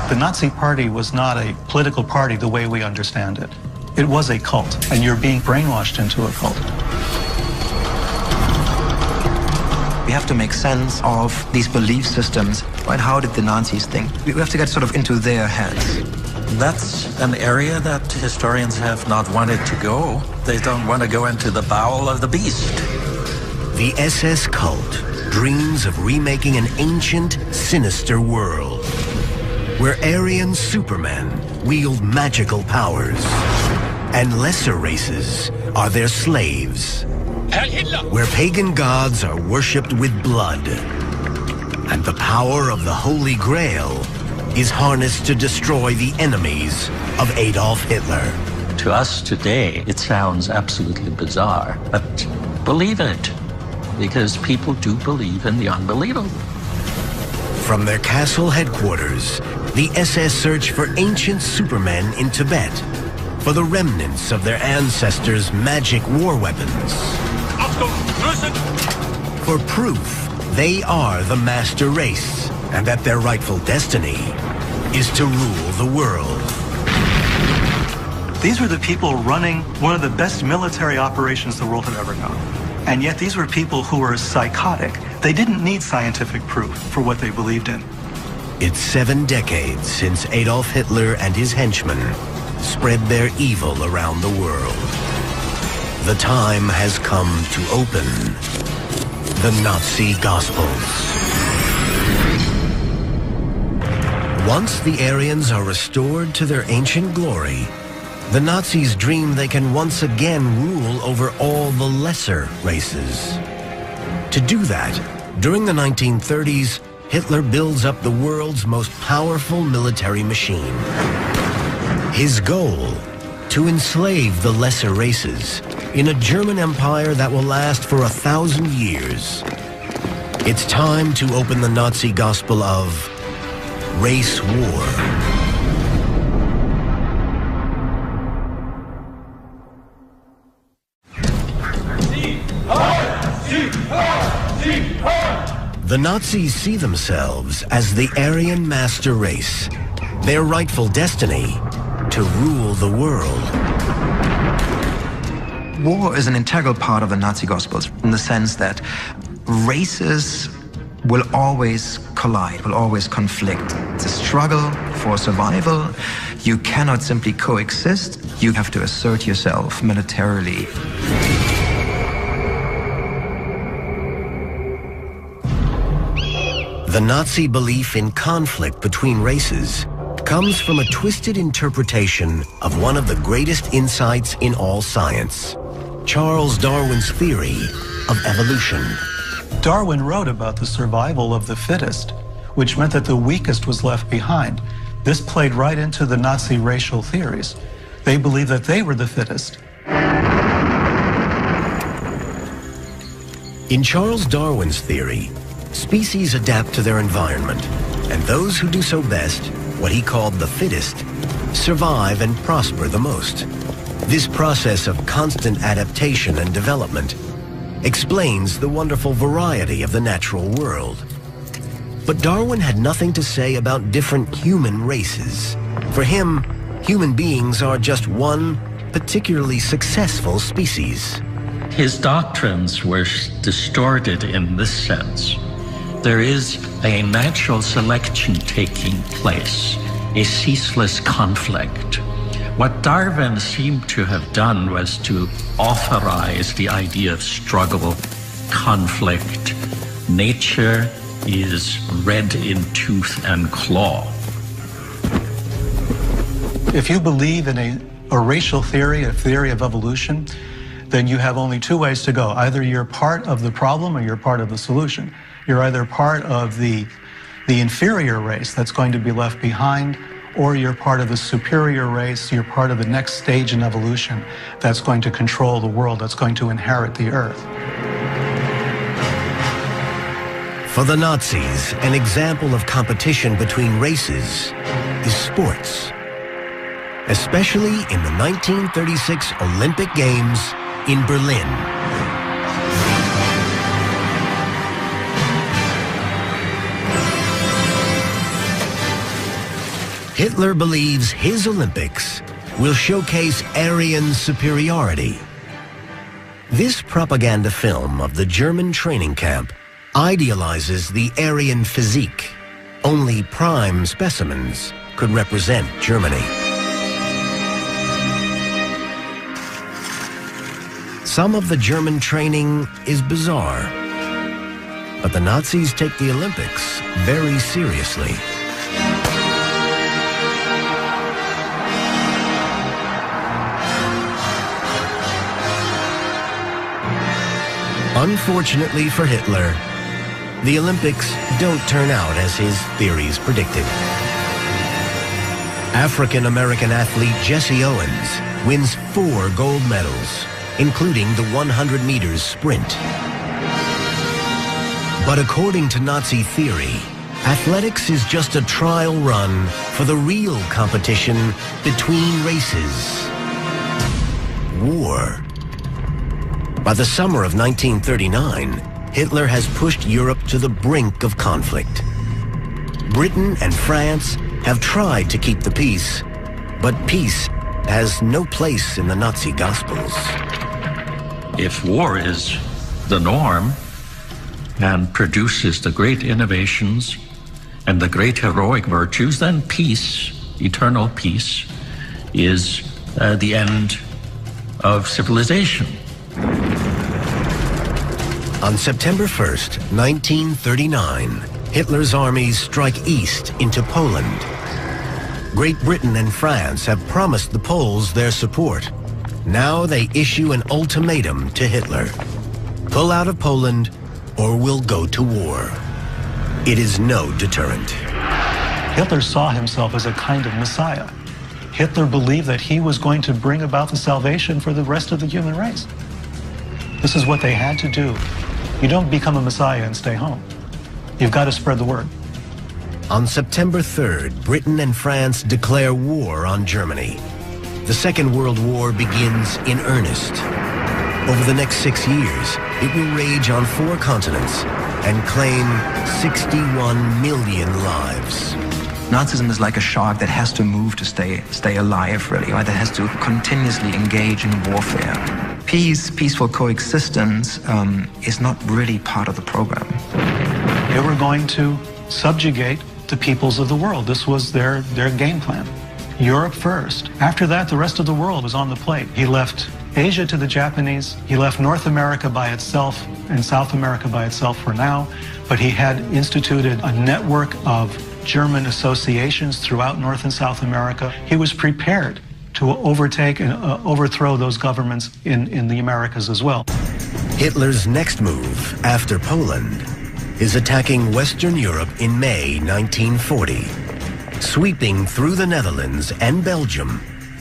The Nazi Party was not a political party the way we understand it. It was a cult, and you're being brainwashed into a cult. We have to make sense of these belief systems, right? How did the Nazis think? We have to get sort of into their heads. That's an area that historians have not wanted to go. They don't want to go into the bowel of the beast. The SS cult dreams of remaking an ancient, sinister world where Aryan supermen wield magical powers and lesser races are their slaves, where pagan gods are worshipped with blood and the power of the Holy Grail is harnessed to destroy the enemies of Adolf Hitler. To us today, it sounds absolutely bizarre, but believe it, because people do believe in the unbelievable. From their castle headquarters, the SS search for ancient supermen in Tibet, for the remnants of their ancestors' magic war weapons. For proof they are the master race, and that their rightful destiny is to rule the world. These were the people running one of the best military operations the world had ever known. And yet these were people who were psychotic. They didn't need scientific proof for what they believed in. It's 7 decades since Adolf Hitler and his henchmen spread their evil around the world. The time has come to open the Nazi Gospels. Once the Aryans are restored to their ancient glory, the Nazis dream they can once again rule over all the lesser races. To do that, during the 1930s, Hitler builds up the world's most powerful military machine. His goal, to enslave the lesser races in a German empire that will last for 1,000 years. It's time to open the Nazi gospel of race war. The Nazis see themselves as the Aryan master race, their rightful destiny to rule the world. War is an integral part of the Nazi Gospels in the sense that races will always collide, will always conflict. It's a struggle for survival. You cannot simply coexist. You have to assert yourself militarily. The Nazi belief in conflict between races comes from a twisted interpretation of one of the greatest insights in all science, Charles Darwin's theory of evolution. Darwin wrote about the survival of the fittest, which meant that the weakest was left behind. This played right into the Nazi racial theories. They believed that they were the fittest. In Charles Darwin's theory, species adapt to their environment, and those who do so best, what he called the fittest, survive and prosper the most. This process of constant adaptation and development explains the wonderful variety of the natural world. But Darwin had nothing to say about different human races. For him, human beings are just one particularly successful species. His doctrines were distorted in this sense. There is a natural selection taking place, a ceaseless conflict. What Darwin seemed to have done was to authorize the idea of struggle, conflict. Nature is red in tooth and claw. If you believe in a racial theory, a theory of evolution, then you have only two ways to go. Either you're part of the problem or you're part of the solution. You're either part of the inferior race that's going to be left behind, or you're part of the superior race, you're part of the next stage in evolution that's going to control the world, that's going to inherit the earth. For the Nazis, an example of competition between races is sports, especially in the 1936 Olympic Games in Berlin. Hitler believes his Olympics will showcase Aryan superiority. This propaganda film of the German training camp idealizes the Aryan physique. Only prime specimens could represent Germany. Some of the German training is bizarre, but the Nazis take the Olympics very seriously. Unfortunately for Hitler, the Olympics don't turn out as his theories predicted. African-American athlete Jesse Owens wins 4 gold medals, including the 100 meters sprint. But according to Nazi theory, athletics is just a trial run for the real competition between races: war. By the summer of 1939, Hitler has pushed Europe to the brink of conflict. Britain and France have tried to keep the peace, but peace has no place in the Nazi Gospels. If war is the norm and produces the great innovations and the great heroic virtues, then peace, eternal peace, is the end of civilization. On September 1st, 1939, Hitler's armies strike east into Poland. Great Britain and France have promised the Poles their support. Now they issue an ultimatum to Hitler: pull out of Poland or we'll go to war. It is no deterrent. Hitler saw himself as a kind of messiah. Hitler believed that he was going to bring about the salvation for the rest of the human race. This is what they had to do. You don't become a messiah and stay home. You've got to spread the word. On September 3rd, Britain and France declare war on Germany. The Second World War begins in earnest. Over the next 6 years, it will rage on 4 continents and claim 61 million lives. Nazism is like a shark that has to move to stay alive, really, right? That has to continuously engage in warfare. Peaceful coexistence is not really part of the program. They were going to subjugate the peoples of the world. This was their game plan. Europe first. After that, the rest of the world was on the plate. He left Asia to the Japanese. He left North America by itself and South America by itself for now. But he had instituted a network of German associations throughout North and South America. He was prepared to overtake and overthrow those governments in the Americas as well. Hitler's next move, after Poland, is attacking Western Europe in May 1940, sweeping through the Netherlands and Belgium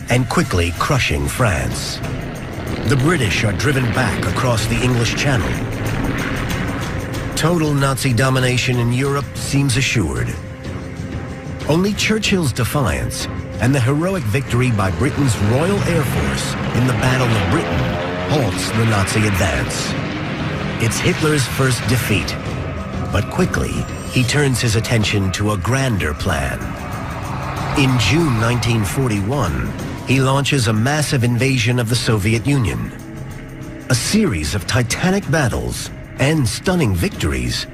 and quickly crushing France. The British are driven back across the English Channel. Total Nazi domination in Europe seems assured. Only Churchill's defiance and the heroic victory by Britain's Royal Air Force in the Battle of Britain halts the Nazi advance. It's Hitler's first defeat, but quickly he turns his attention to a grander plan. In June 1941, he launches a massive invasion of the Soviet Union. A series of titanic battles and stunning victories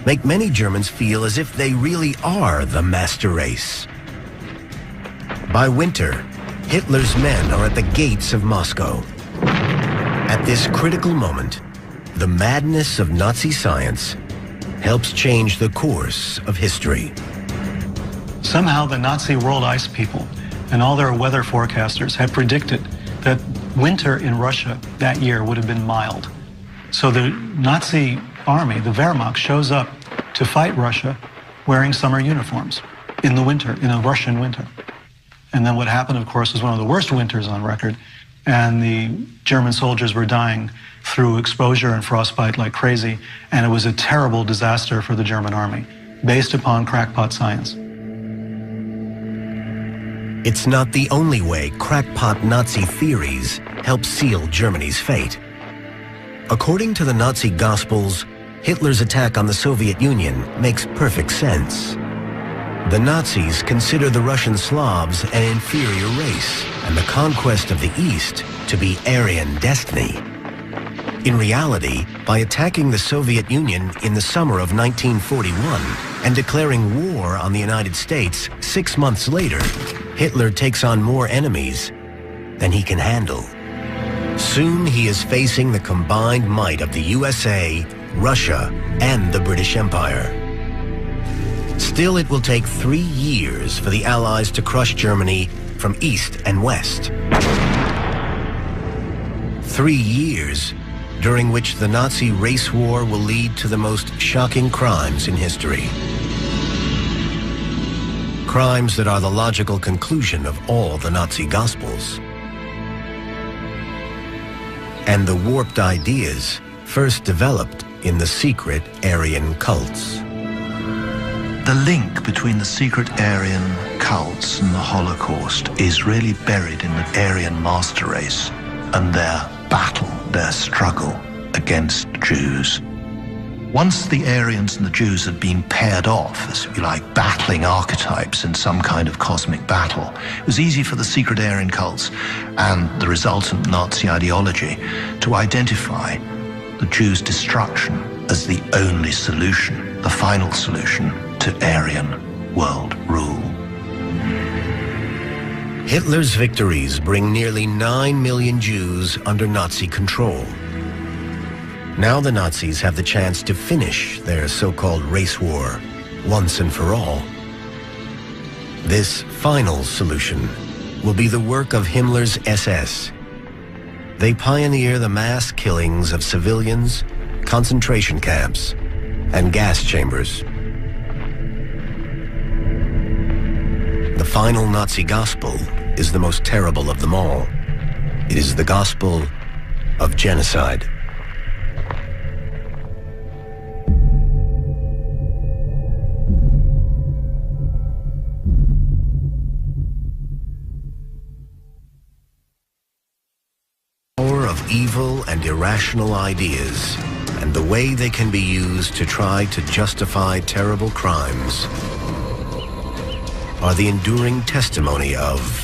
make many Germans feel as if they really are the master race. By winter, Hitler's men are at the gates of Moscow. At this critical moment, the madness of Nazi science helps change the course of history. Somehow the Nazi world ice people and all their weather forecasters had predicted that winter in Russia that year would have been mild. So the Nazi army, the Wehrmacht, shows up to fight Russia wearing summer uniforms in the winter, in a Russian winter. And then what happened, of course, was one of the worst winters on record, and the German soldiers were dying through exposure and frostbite like crazy, and it was a terrible disaster for the German army, based upon crackpot science. It's not the only way crackpot Nazi theories help seal Germany's fate. According to the Nazi Gospels, Hitler's attack on the Soviet Union makes perfect sense. The Nazis consider the Russian Slavs an inferior race and the conquest of the East to be Aryan destiny. In reality, by attacking the Soviet Union in the summer of 1941 and declaring war on the United States 6 months later, Hitler takes on more enemies than he can handle. Soon he is facing the combined might of the USA, Russia, and the British Empire. Still, it will take 3 years for the Allies to crush Germany from east and west. 3 years during which the Nazi race war will lead to the most shocking crimes in history. Crimes that are the logical conclusion of all the Nazi Gospels. And the warped ideas first developed in the secret Aryan cults. The link between the secret Aryan cults and the Holocaust is really buried in the Aryan master race and their battle, their struggle against Jews. Once the Aryans and the Jews had been paired off, as if you like, battling archetypes in some kind of cosmic battle, it was easy for the secret Aryan cults and the resultant Nazi ideology to identify the Jews' destruction as the only solution, the final solution to Aryan world rule. Hitler's victories bring nearly 9 million Jews under Nazi control. Now the Nazis have the chance to finish their so-called race war once and for all. This final solution will be the work of Himmler's SS. They pioneer the mass killings of civilians, concentration camps, and gas chambers. The final Nazi gospel is the most terrible of them all. It is the gospel of genocide. Power of evil and irrational ideas, and the way they can be used to try to justify terrible crimes, are the enduring testimony of